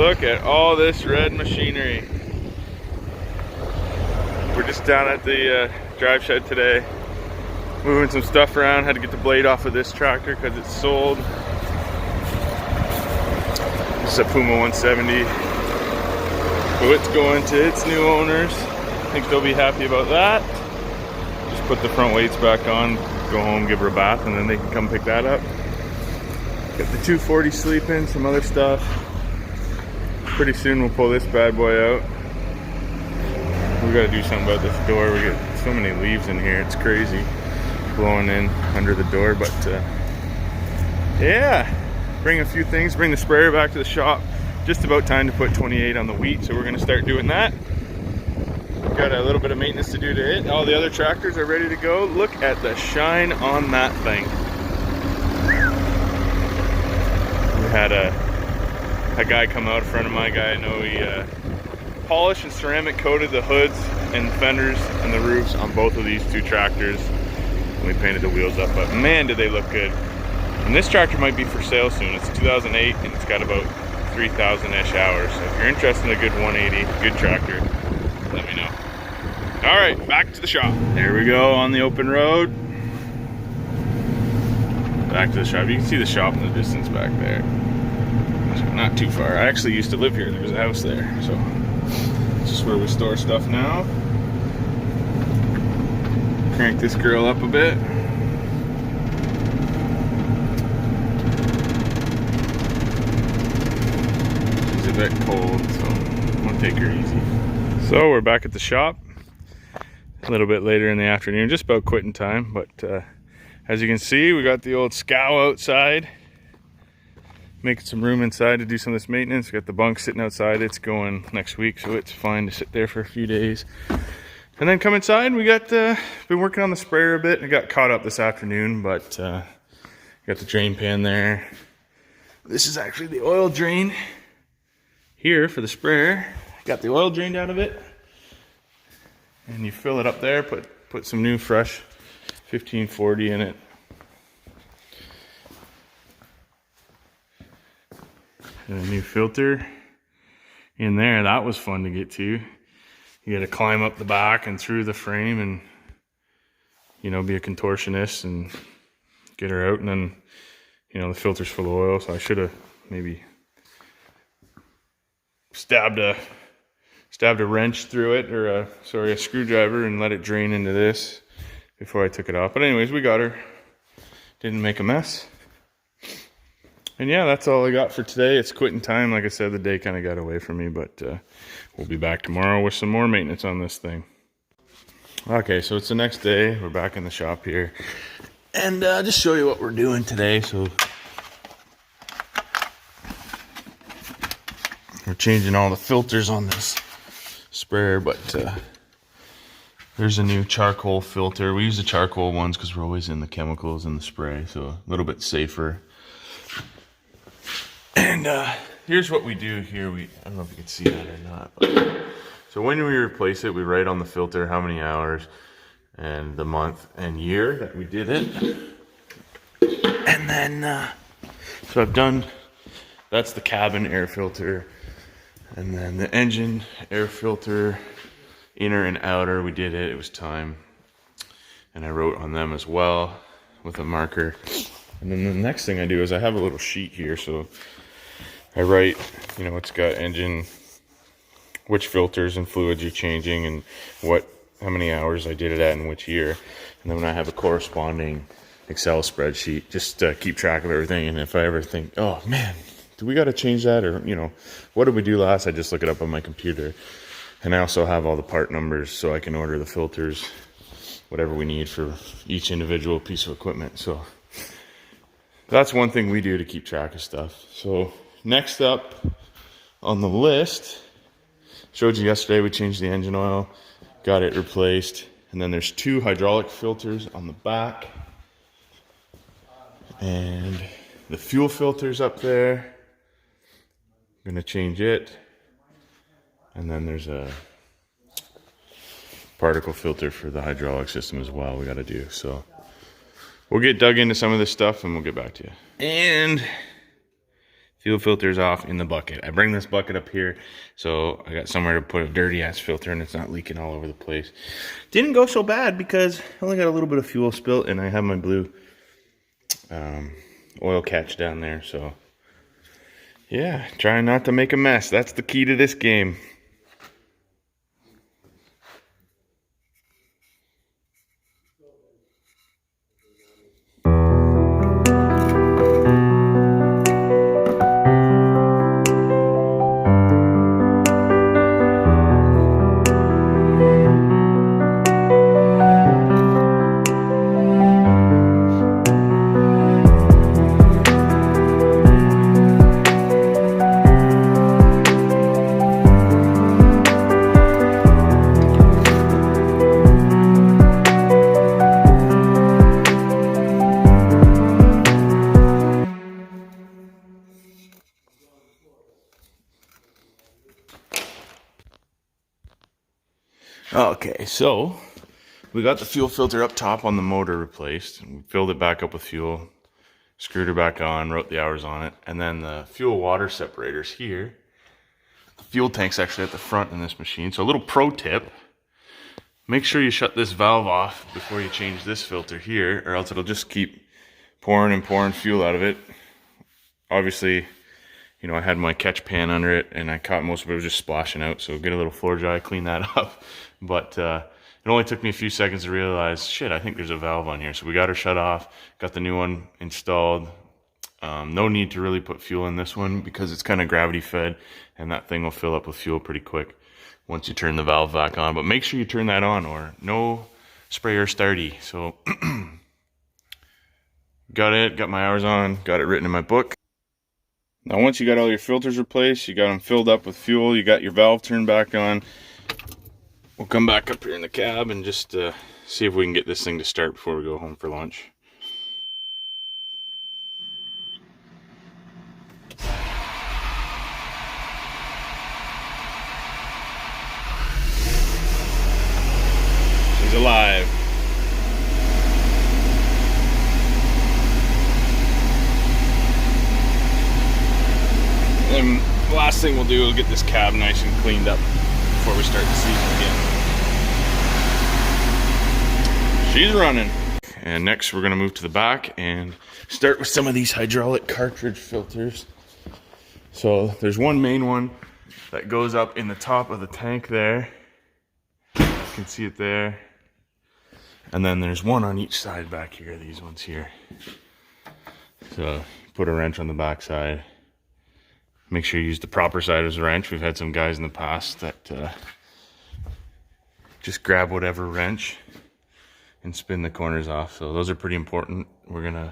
Look at all this red machinery. We're just down at the drive shed today, moving some stuff around. Had to get the blade off of this tractor because it's sold. This is a Puma 170. So it's going to its new owners. I think they'll be happy about that. Just put the front weights back on, go home, give her a bath, and then they can come pick that up. Got the 240 sleeping, some other stuff. Pretty soon we'll pull this bad boy out. We gotta do something about this door. We get so many leaves in here, it's crazy. Blowing in under the door, but yeah. Bring a few things, bring the sprayer back to the shop. Just about time to put 28 on the wheat, so we're gonna start doing that. Got a little bit of maintenance to do to it. All the other tractors are ready to go. Look at the shine on that thing. We had a guy come out, a friend of my guy, I know he polished and ceramic coated the hoods and fenders and the roofs on both of these two tractors. And we painted the wheels up, but man, did they look good. And this tractor might be for sale soon. It's 2008 and it's got about 3,000-ish hours. So if you're interested in a good 180, good tractor, let me know. All right, back to the shop. There we go on the open road. Back to the shop. You can see the shop in the distance back there. Not too far. I actually used to live here. There's a house there. So this is where we store stuff now. Crank this girl up a bit. She's a bit cold, so I'm gonna take her easy. So we're back at the shop. A little bit later in the afternoon, just about quitting time, but as you can see, we got the old scow outside, making some room inside to do some of this maintenance. We got the bunk sitting outside. It's going next week, so it's fine to sit there for a few days. And then come inside, we got been working on the sprayer a bit, and it got caught up this afternoon, but got the drain pan there. This is actually the oil drain here for the sprayer. Got the oil drained out of it. And you fill it up there, put some new fresh 1540 in it. And a new filter in there. That was fun to get to. You got to climb up the back and through the frame and, you know, be a contortionist and get her out. And then, you know, the filter's full of oil, so I should have maybe stabbed a wrench through it, or a screwdriver, and let it drain into this before I took it off. But anyways, we got her. Didn't make a mess. And yeah, that's all I got for today. It's quitting time. Like I said, the day kind of got away from me, but we'll be back tomorrow with some more maintenance on this thing. Okay, so it's the next day. We're back in the shop here. And just show you what we're doing today. So we're changing all the filters on this sprayer, but there's a new charcoal filter. We use the charcoal ones because we're always in the chemicals in the spray, so a little bit safer. And here's what we do here. I don't know if you can see that or not, but so when we replace it, we write on the filter how many hours and the month and year that we did it. And then so I've done, that's the cabin air filter. And then the engine air filter, inner and outer, we did it. It was time. And I wrote on them as well with a marker. And then the next thing I do is I have a little sheet here. So I write, you know, it's got engine, which filters and fluids you're changing, and how many hours I did it at in which year. And then I have a corresponding Excel spreadsheet just to keep track of everything. And if I ever think, oh man, do we got to change that, or, you know, what did we do last? I just look it up on my computer. And I also have all the part numbers so I can order the filters, whatever we need for each individual piece of equipment. So that's one thing we do to keep track of stuff. So next up on the list, showed you yesterday, we changed the engine oil, got it replaced. And then there's 2 hydraulic filters on the back. And the fuel filter's up there. I'm gonna change it. And then there's a particle filter for the hydraulic system as well we gotta do. So we'll get dug into some of this stuff and we'll get back to you. And fuel filter's off in the bucket. I bring this bucket up here, so I got somewhere to put a dirty ass filter and it's not leaking all over the place. Didn't go so bad because I only got a little bit of fuel spilt, and I have my blue oil catch down there. So yeah, trying not to make a mess. That's the key to this game. Okay, so we got the fuel filter up top on the motor replaced. We filled it back up with fuel, screwed her back on, wrote the hours on it, and then the fuel water separators here. The fuel tank's actually at the front in this machine. So a little pro tip, make sure you shut this valve off before you change this filter here, or else it'll just keep pouring and pouring fuel out of it. Obviously, you know, I had my catch pan under it and I caught most of it was just splashing out. So get a little floor dry, clean that up. But it only took me a few seconds to realize, shit, I think there's a valve on here. So we got her shut off, got the new one installed. No need to really put fuel in this one because it's kind of gravity fed, and that thing will fill up with fuel pretty quick once you turn the valve back on. But make sure you turn that on, or no sprayer starty. So got my hours on, got it written in my book. Now once you got all your filters replaced, you got them filled up with fuel, you got your valve turned back on, we'll come back up here in the cab and just see if we can get this thing to start before we go home for lunch. She's alive. And the last thing we'll do is get this cab nice and cleaned up before we start the season again. She's running. And next we're gonna move to the back and start with some of these hydraulic cartridge filters. So there's one main one that goes up in the top of the tank there. You can see it there. And then there's one on each side back here, these ones here. So put a wrench on the back side. Make sure you use the proper side of the wrench. We've had some guys in the past that just grab whatever wrench and spin the corners off. So those are pretty important. We're gonna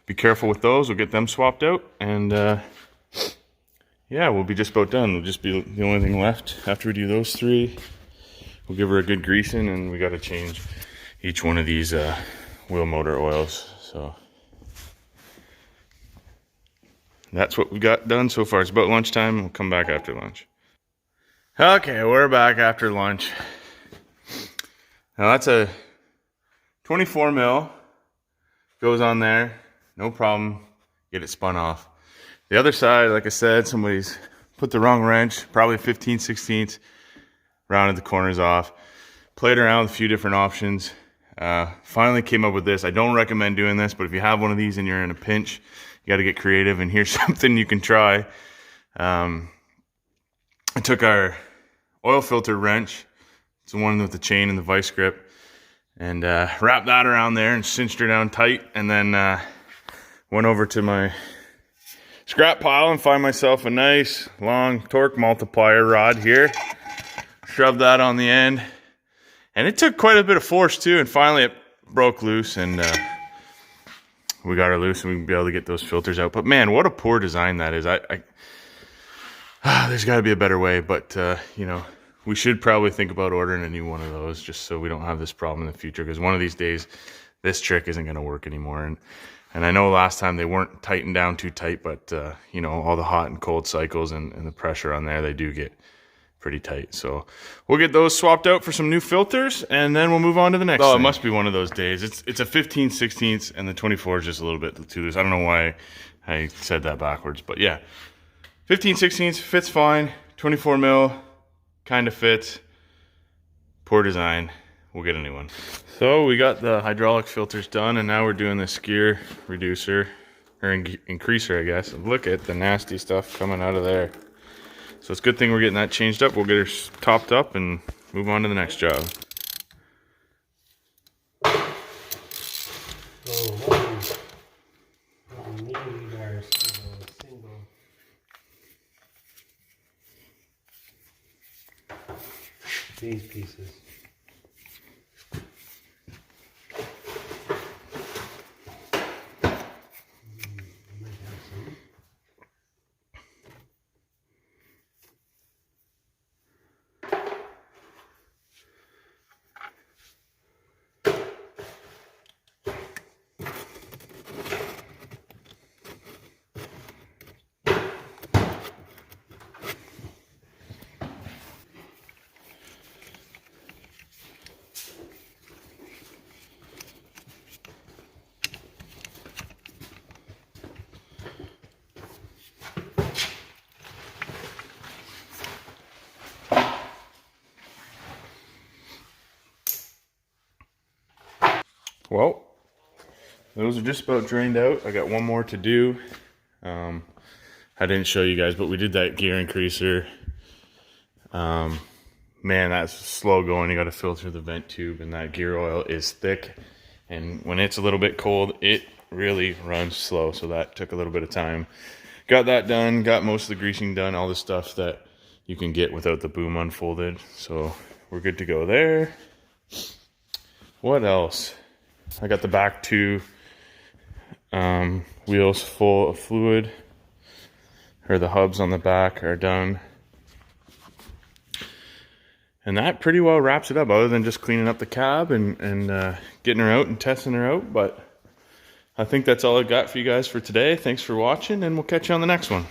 be careful with those. We'll get them swapped out, and yeah, we'll be just about done. We'll just be the only thing left after we do those three. We'll give her a good greasing, and we got to change each one of these wheel motor oils. So that's what we got done so far. It's about lunchtime. We'll come back after lunch. Okay, we're back after lunch. Now that's a 24 mil. Goes on there, no problem. Get it spun off. The other side, like I said, somebody's put the wrong wrench, probably 15/16, rounded the corners off. Played around with a few different options. Finally came up with this. I don't recommend doing this, but if you have one of these and you're in a pinch, you got to get creative, and here's something you can try. I took our oil filter wrench, it's the one with the chain and the vice grip, and wrapped that around there and cinched her down tight, and then went over to my scrap pile and find myself a nice long torque multiplier rod here. Shoved that on the end, and it took quite a bit of force too, and finally it broke loose, and we got her loose, and we can be able to get those filters out. But man, what a poor design that is. There's got to be a better way, but you know, we should probably think about ordering a new one of those just so we don't have this problem in the future, because one of these days this trick isn't going to work anymore. And I know last time they weren't tightened down too tight, but you know, all the hot and cold cycles and the pressure on there, they do get pretty tight. So we'll get those swapped out for some new filters, and then we'll move on to the next thing. It must be one of those days. It's a 15/16, and the 24 is just a little bit too loose. I don't know why I said that backwards, but yeah. 15/16 fits fine. 24 mil kind of fits. Poor design. We'll get a new one. So we got the hydraulic filters done, and now we're doing the skier reducer, or increaser, I guess. Look at the nasty stuff coming out of there. So it's a good thing we're getting that changed up. We'll get her topped up and move on to the next job. These pieces. Well, those are just about drained out. I got one more to do. I didn't show you guys, but we did that gear increaser. Man, that's slow going. You got to filter the vent tube, and that gear oil is thick. And when it's a little bit cold, it really runs slow. So that took a little bit of time. Got that done. Got most of the greasing done. All the stuff that you can get without the boom unfolded. So we're good to go there. What else? I got the back two wheels full of fluid, or the hubs on the back are done. And that pretty well wraps it up, other than just cleaning up the cab and getting her out and testing her out. But I think that's all I got for you guys for today. Thanks for watching, and we'll catch you on the next one.